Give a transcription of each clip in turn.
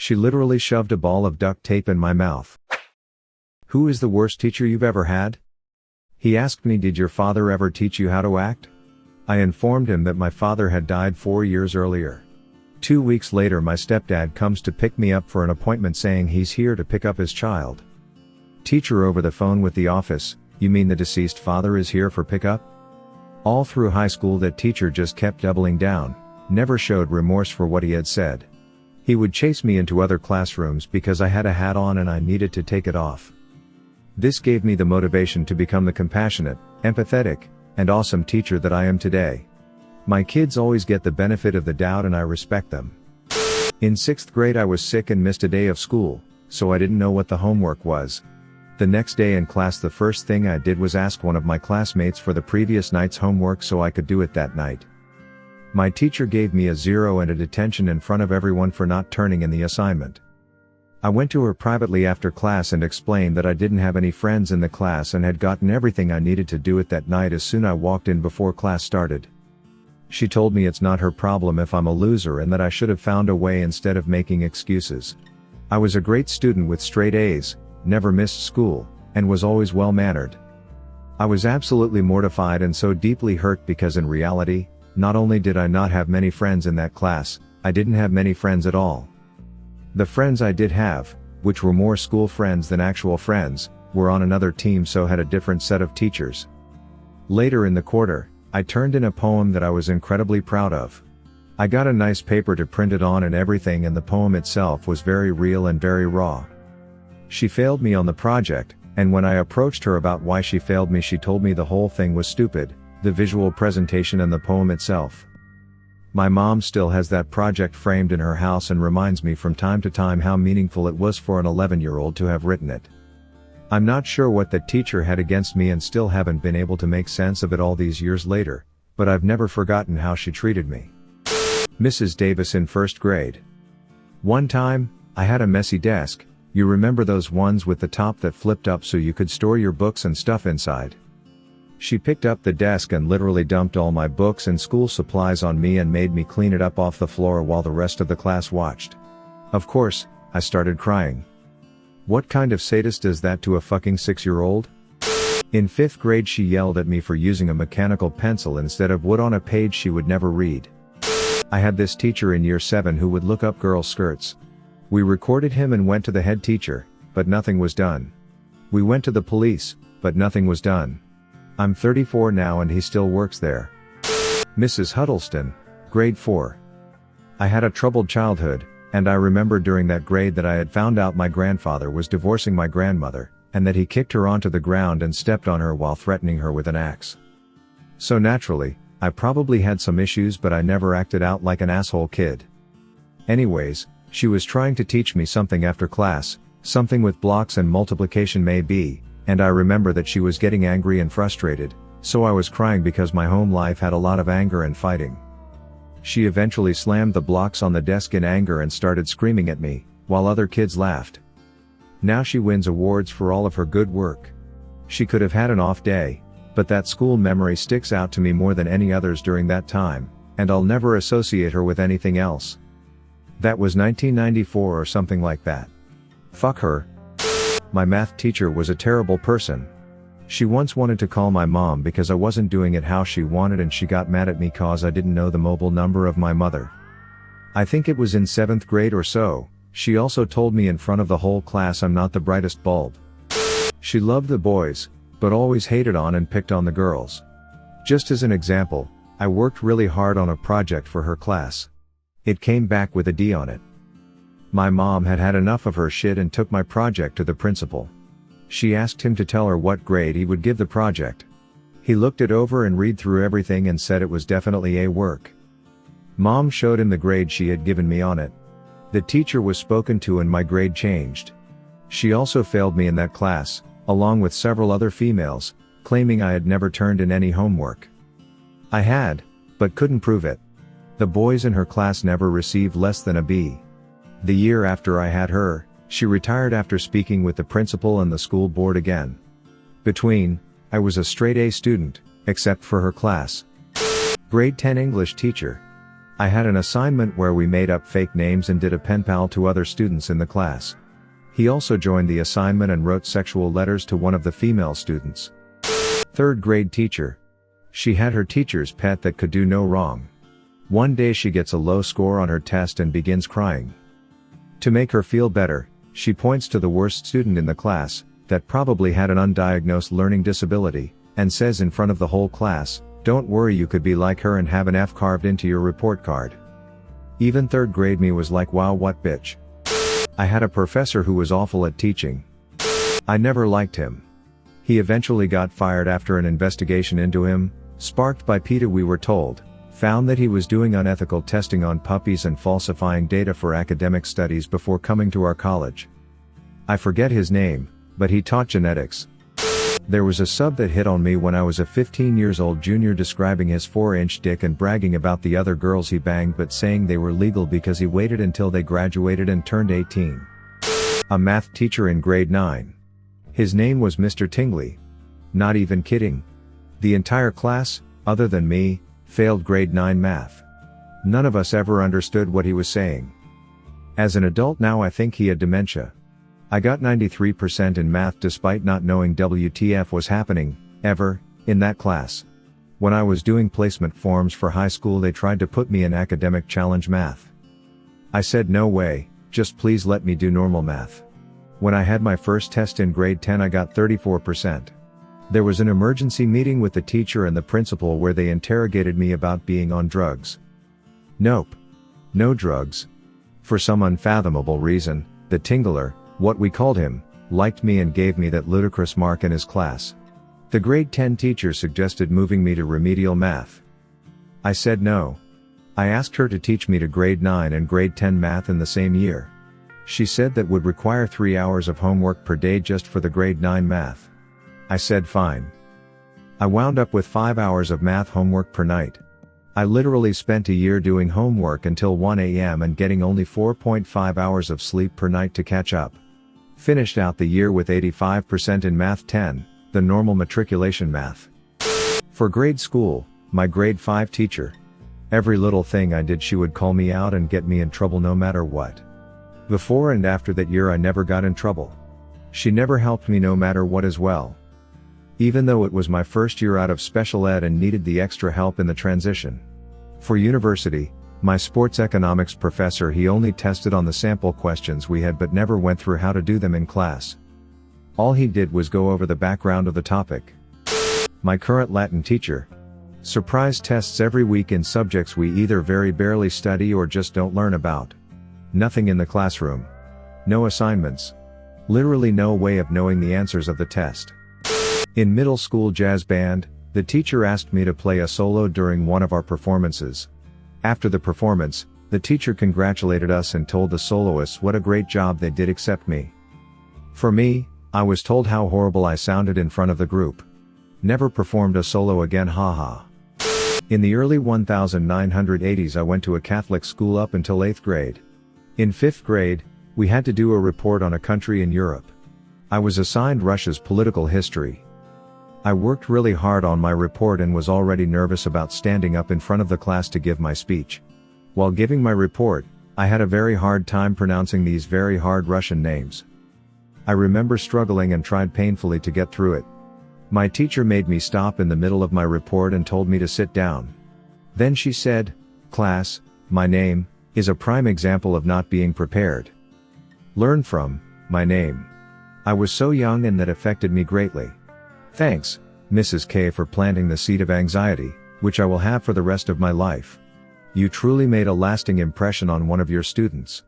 She literally shoved a ball of duct tape in my mouth. Who is the worst teacher you've ever had? He asked me, did your father ever teach you how to act? I informed him that my father had died 4 years earlier. 2 weeks later, my stepdad comes to pick me up for an appointment, saying he's here to pick up his child. Teacher over the phone with the office, you mean the deceased father is here for pickup? All through high school that teacher just kept doubling down, never showed remorse for what he had said. He would chase me into other classrooms because I had a hat on and I needed to take it off. This gave me the motivation to become the compassionate, empathetic, and awesome teacher that I am today. My kids always get the benefit of the doubt and I respect them. In 6th grade I was sick and missed a day of school, so I didn't know what the homework was. The next day in class, the first thing I did was ask one of my classmates for the previous night's homework so I could do it that night. My teacher gave me a 0 and a detention in front of everyone for not turning in the assignment. I went to her privately after class and explained that I didn't have any friends in the class and had gotten everything I needed to do it that night as soon as I walked in before class started. She told me it's not her problem if I'm a loser and that I should have found a way instead of making excuses. I was a great student with straight A's, never missed school, and was always well-mannered. I was absolutely mortified and so deeply hurt because in reality, not only did I not have many friends in that class, I didn't have many friends at all. The friends I did have, which were more school friends than actual friends, were on another team, so had a different set of teachers. Later in the quarter, I turned in a poem that I was incredibly proud of. I got a nice paper to print it on and everything, and the poem itself was very real and very raw. She failed me on the project, and when I approached her about why she failed me, she told me the whole thing was stupid, the visual presentation and the poem itself. My mom still has that project framed in her house and reminds me from time to time how meaningful it was for an 11-year-old to have written it. I'm not sure what that teacher had against me and still haven't been able to make sense of it all these years later, but I've never forgotten how she treated me. Mrs. Davis in 1st grade. One time, I had a messy desk. You remember those ones with the top that flipped up so you could store your books and stuff inside? She picked up the desk and literally dumped all my books and school supplies on me and made me clean it up off the floor while the rest of the class watched. Of course, I started crying. What kind of sadist does that to a fucking 6-year-old? In 5th grade she yelled at me for using a mechanical pencil instead of wood on a page she would never read. I had this teacher in year 7 who would look up girls' skirts. We recorded him and went to the head teacher, but nothing was done. We went to the police, but nothing was done. I'm 34 now and he still works there. Mrs. Huddleston, grade 4. I had a troubled childhood, and I remember during that grade that I had found out my grandfather was divorcing my grandmother, and that he kicked her onto the ground and stepped on her while threatening her with an axe. So naturally, I probably had some issues, but I never acted out like an asshole kid. Anyways, she was trying to teach me something after class, something with blocks and multiplication maybe, and I remember that she was getting angry and frustrated, so I was crying because my home life had a lot of anger and fighting. She eventually slammed the blocks on the desk in anger and started screaming at me, while other kids laughed. Now she wins awards for all of her good work. She could have had an off day, but that school memory sticks out to me more than any others during that time, and I'll never associate her with anything else. That was 1994 or something like that. Fuck her. My math teacher was a terrible person. She once wanted to call my mom because I wasn't doing it how she wanted, and she got mad at me cause I didn't know the mobile number of my mother. I think it was in 7th grade or so. She also told me in front of the whole class I'm not the brightest bulb. She loved the boys, but always hated on and picked on the girls. Just as an example, I worked really hard on a project for her class. It came back with a D on it. My mom had had enough of her shit and took my project to the principal. She asked him to tell her what grade he would give the project. He looked it over and read through everything and said it was definitely A work. Mom showed him the grade she had given me on it. The teacher was spoken to and my grade changed. She also failed me in that class, along with several other females, claiming I had never turned in any homework. I had, but couldn't prove it. The boys in her class never received less than a B. The year after I had her, she retired after speaking with the principal and the school board again. I was a straight A student, except for her class. Grade 10 English teacher. I had an assignment where we made up fake names and did a pen pal to other students in the class. He also joined the assignment and wrote sexual letters to one of the female students. 3rd grade teacher. She had her teacher's pet that could do no wrong. One day she gets a low score on her test and begins crying. To make her feel better, she points to the worst student in the class, that probably had an undiagnosed learning disability, and says in front of the whole class, "Don't worry, you could be like her and have an F carved into your report card." Even 3rd grade me was like, wow, what bitch. I had a professor who was awful at teaching. I never liked him. He eventually got fired after an investigation into him, sparked by PETA, we were told, found that he was doing unethical testing on puppies and falsifying data for academic studies before coming to our college. I forget his name, but he taught genetics. There was a sub that hit on me when I was a 15-year-old junior, describing his 4-inch dick and bragging about the other girls he banged but saying they were legal because he waited until they graduated and turned 18. A math teacher in grade 9. His name was Mr. Tingley. Not even kidding. The entire class, other than me, failed grade 9 math. None of us ever understood what he was saying. As an adult now, I think he had dementia. I got 93% in math despite not knowing WTF was happening, ever, in that class. When I was doing placement forms for high school, they tried to put me in academic challenge math. I said no way, just please let me do normal math. When I had my first test in grade 10, I got 34%. There was an emergency meeting with the teacher and the principal where they interrogated me about being on drugs. Nope. No drugs. For some unfathomable reason, the Tingler, what we called him, liked me and gave me that ludicrous mark in his class. The grade 10 teacher suggested moving me to remedial math. I said no. I asked her to teach me to grade 9 and grade 10 math in the same year. She said that would require 3 hours of homework per day just for the grade 9 math. I said fine. I wound up with 5 hours of math homework per night. I literally spent a year doing homework until 1 a.m. and getting only 4.5 hours of sleep per night to catch up. Finished out the year with 85% in math 10, the normal matriculation math. For grade school, my grade 5 teacher. Every little thing I did she would call me out and get me in trouble no matter what. Before and after that year I never got in trouble. She never helped me no matter what as well. Even though it was my first year out of special ed and needed the extra help in the transition. For university, my sports economics professor, he only tested on the sample questions we had but never went through how to do them in class. All he did was go over the background of the topic. My current Latin teacher. Surprise tests every week in subjects we either very barely study or just don't learn about. Nothing in the classroom. No assignments. Literally no way of knowing the answers of the test. In middle school jazz band, the teacher asked me to play a solo during one of our performances. After the performance, the teacher congratulated us and told the soloists what a great job they did except me. For me, I was told how horrible I sounded in front of the group. Never performed a solo again, haha. In the early 1980s I went to a Catholic school up until 8th grade. In 5th grade, we had to do a report on a country in Europe. I was assigned Russia's political history. I worked really hard on my report and was already nervous about standing up in front of the class to give my speech. While giving my report, I had a very hard time pronouncing these very hard Russian names. I remember struggling and tried painfully to get through it. My teacher made me stop in the middle of my report and told me to sit down. Then she said, "Class, my name is a prime example of not being prepared. Learn from my name." I was so young and that affected me greatly. Thanks, Mrs. K, for planting the seed of anxiety, which I will have for the rest of my life. You truly made a lasting impression on one of your students.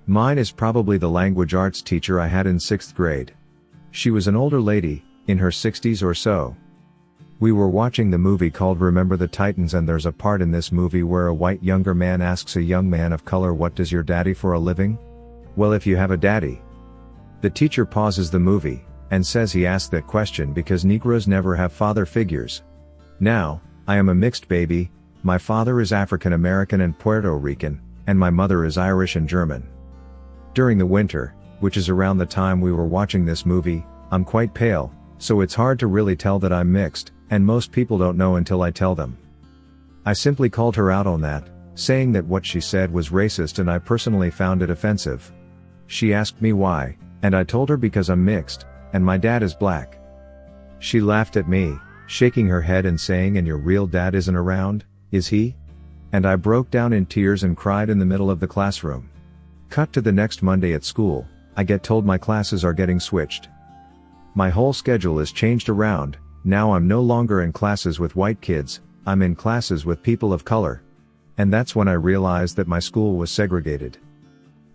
Mine is probably the language arts teacher I had in 6th grade. She was an older lady, in her 60s or so. We were watching the movie called Remember the Titans, and there's a part in this movie where a white younger man asks a young man of color, "What does your daddy for a living?" "Well, if you have a daddy." The teacher pauses the movie and says he asked that question because Negroes never have father figures. Now, I am a mixed baby. My father is African American and Puerto Rican, and my mother is Irish and German. During the winter, which is around the time we were watching this movie, I'm quite pale, so it's hard to really tell that I'm mixed, and most people don't know until I tell them. I simply called her out on that, saying that what she said was racist and I personally found it offensive. She asked me why, and I told her because I'm mixed, and my dad is black. She laughed at me, shaking her head and saying, "And your real dad isn't around, is he?" And I broke down in tears and cried in the middle of the classroom. Cut to the next Monday at school, I get told my classes are getting switched. My whole schedule is changed around. Now I'm no longer in classes with white kids, I'm in classes with people of color. And that's when I realized that my school was segregated.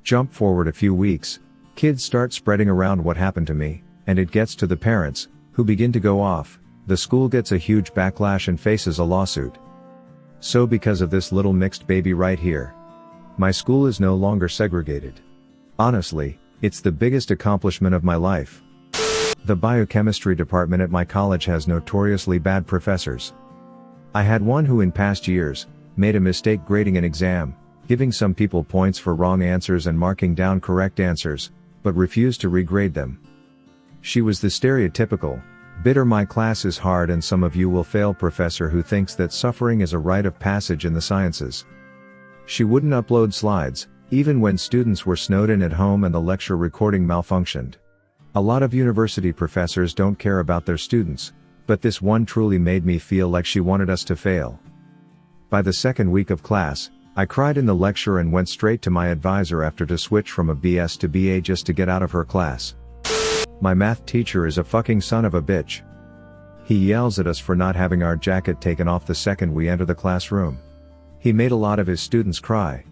Jump forward a few weeks, kids start spreading around what happened to me, and it gets to the parents, who begin to go off. The school gets a huge backlash and faces a lawsuit. So because of this little mixed baby right here, my school is no longer segregated. Honestly, it's the biggest accomplishment of my life. The biochemistry department at my college has notoriously bad professors. I had one who in past years, made a mistake grading an exam, giving some people points for wrong answers and marking down correct answers, but refused to regrade them. She was the stereotypical, bitter "my class is hard and some of you will fail" professor who thinks that suffering is a rite of passage in the sciences. She wouldn't upload slides, even when students were snowed in at home and the lecture recording malfunctioned. A lot of university professors don't care about their students, but this one truly made me feel like she wanted us to fail. By the second week of class, I cried in the lecture and went straight to my advisor after to switch from a BS to BA just to get out of her class. My math teacher is a fucking son of a bitch. He yells at us for not having our jacket taken off the second we enter the classroom. He made a lot of his students cry.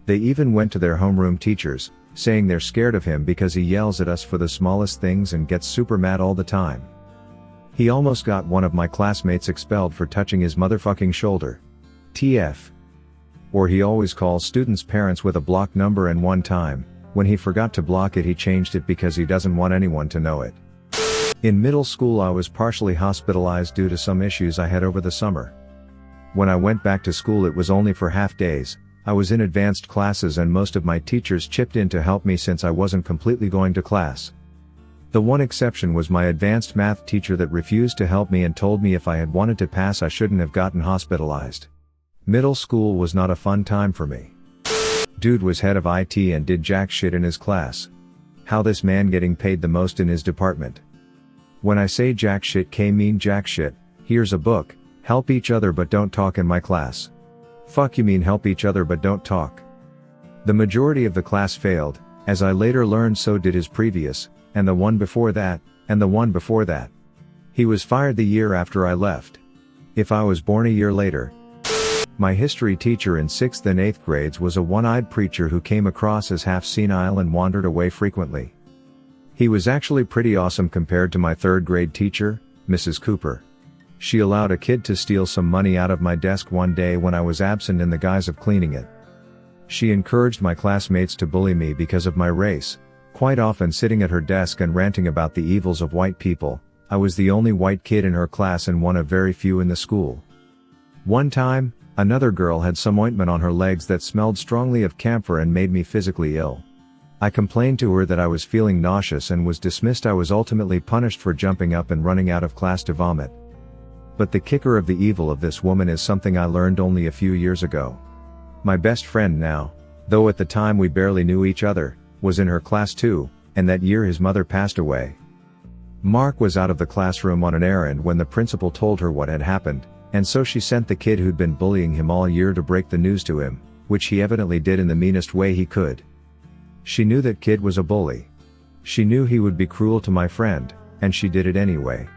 They even went to their homeroom teachers, saying they're scared of him because he yells at us for the smallest things and gets super mad all the time. He almost got one of my classmates expelled for touching his motherfucking shoulder. TF. Or he always calls students' parents with a block number, and one time, when he forgot to block it, he changed it because he doesn't want anyone to know it. In middle school I was partially hospitalized due to some issues I had over the summer. When I went back to school it was only for half days. I was in advanced classes and most of my teachers chipped in to help me since I wasn't completely going to class. The one exception was my advanced math teacher that refused to help me and told me if I had wanted to pass I shouldn't have gotten hospitalized. Middle school was not a fun time for me. Dude was head of IT and did jack shit in his class. How this man getting paid the most in his department? When I say jack shit, mean jack shit. Here's a book, help each other but don't talk in my class. Fuck you mean help each other but don't talk. The majority of the class failed, as I later learned so did his previous, and the one before that, and the one before that. He was fired the year after I left. If I was born a year later. My history teacher in 6th and 8th grades was a one-eyed preacher who came across as half senile and wandered away frequently. He was actually pretty awesome compared to my 3rd grade teacher, Mrs. Cooper. She allowed a kid to steal some money out of my desk one day when I was absent in the guise of cleaning it. She encouraged my classmates to bully me because of my race, quite often sitting at her desk and ranting about the evils of white people. I was the only white kid in her class and one of very few in the school. One time, another girl had some ointment on her legs that smelled strongly of camphor and made me physically ill. I complained to her that I was feeling nauseous and was dismissed. I was ultimately punished for jumping up and running out of class to vomit. But the kicker of the evil of this woman is something I learned only a few years ago. My best friend now, though at the time we barely knew each other, was in her class too, and that year his mother passed away. Mark was out of the classroom on an errand when the principal told her what had happened, and so she sent the kid who'd been bullying him all year to break the news to him, which he evidently did in the meanest way he could. She knew that kid was a bully. She knew he would be cruel to my friend, and she did it anyway.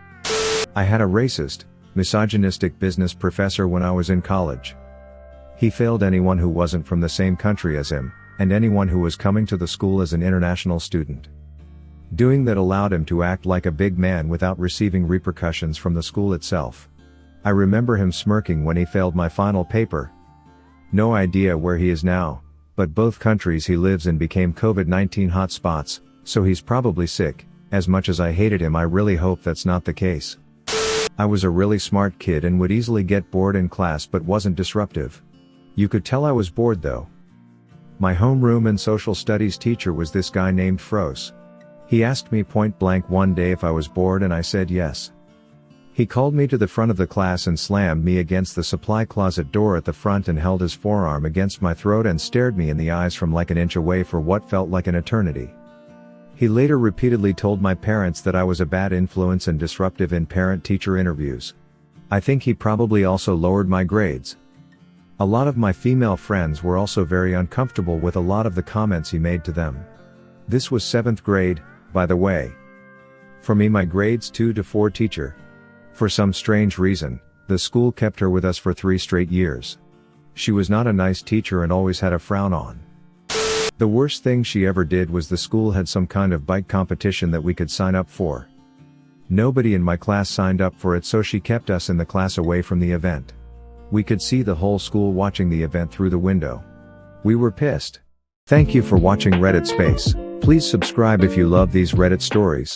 I had a racist, misogynistic business professor when I was in college. He failed anyone who wasn't from the same country as him, and anyone who was coming to the school as an international student. Doing that allowed him to act like a big man without receiving repercussions from the school itself. I remember him smirking when he failed my final paper. No idea where he is now, but both countries he lives in became COVID-19 hotspots, so he's probably sick. As much as I hated him, I really hope that's not the case. I was a really smart kid and would easily get bored in class but wasn't disruptive. You could tell I was bored though. My homeroom and social studies teacher was this guy named Fros. He asked me point blank one day if I was bored and I said yes. He called me to the front of the class and slammed me against the supply closet door at the front and held his forearm against my throat and stared me in the eyes from like an inch away for what felt like an eternity. He later repeatedly told my parents that I was a bad influence and disruptive in parent-teacher interviews. I think he probably also lowered my grades. A lot of my female friends were also very uncomfortable with a lot of the comments he made to them. This was 7th grade, by the way. For me, my grades 2 to 4 teacher. For some strange reason, the school kept her with us for 3 straight years. She was not a nice teacher and always had a frown on. The worst thing she ever did was the school had some kind of bike competition that we could sign up for. Nobody in my class signed up for it, so she kept us in the class away from the event. We could see the whole school watching the event through the window. We were pissed. Thank you for watching Reddit Space. Please subscribe if you love these Reddit stories.